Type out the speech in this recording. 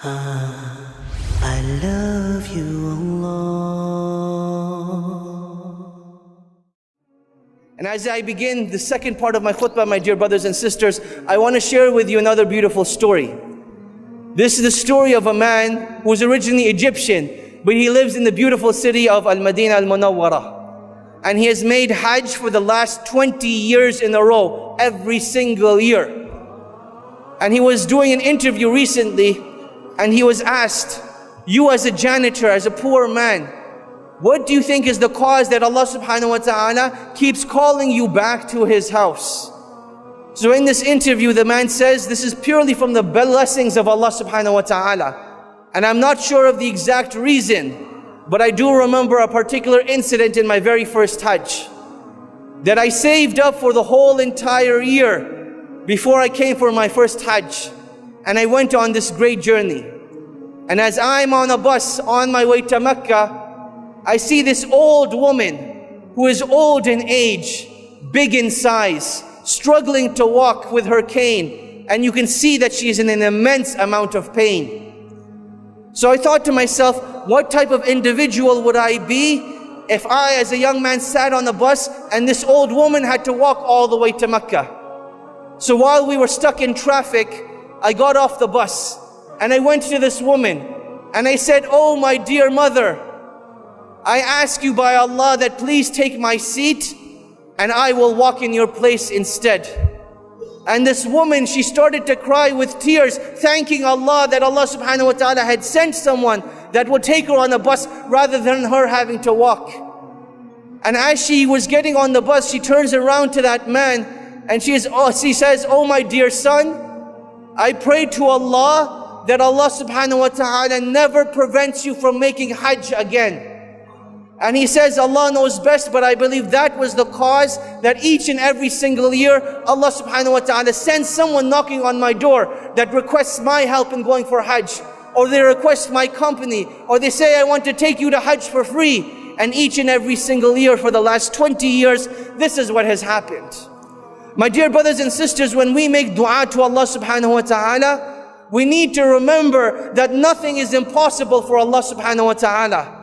I love you, Allah. And as I begin the second part of my khutbah, my dear brothers and sisters, I want to share with you another beautiful story. This is the story of a man who was originally Egyptian, but he lives in the beautiful city of Al-Madinah Al-Munawwarah. And he has made Hajj for the last 20 years in a row, every single year. And he was doing an interview recently, and he was asked, you as a janitor, as a poor man, what do you think is the cause that Allah subhanahu wa ta'ala keeps calling you back to His house? So in this interview, the man says, this is purely from the blessings of Allah subhanahu wa ta'ala. And I'm not sure of the exact reason, but I do remember a particular incident in my very first Hajj that I saved up for the whole entire year before I came for my first Hajj. And I went on this great journey. And as I'm on a bus on my way to Mecca, I see this old woman who is old in age, big in size, struggling to walk with her cane. And you can see that she is in an immense amount of pain. So I thought to myself, what type of individual would I be if I, as a young man, sat on a bus and this old woman had to walk all the way to Mecca? So while we were stuck in traffic, I got off the bus and I went to this woman and I said, oh my dear mother, I ask you by Allah that please take my seat and I will walk in your place instead. And this woman, she started to cry with tears, thanking Allah that Allah subhanahu wa ta'ala had sent someone that would take her on a bus rather than her having to walk. And as she was getting on the bus, she turns around to that man and she says, oh my dear son, I pray to Allah that Allah subhanahu wa ta'ala never prevents you from making Hajj again. And he says, Allah knows best, but I believe that was the cause that each and every single year, Allah subhanahu wa ta'ala sends someone knocking on my door that requests my help in going for Hajj. Or they request my company. Or they say, I want to take you to Hajj for free. And each and every single year for the last 20 years, this is what has happened. My dear brothers and sisters, when we make dua to Allah subhanahu wa ta'ala, we need to remember that nothing is impossible for Allah subhanahu wa ta'ala.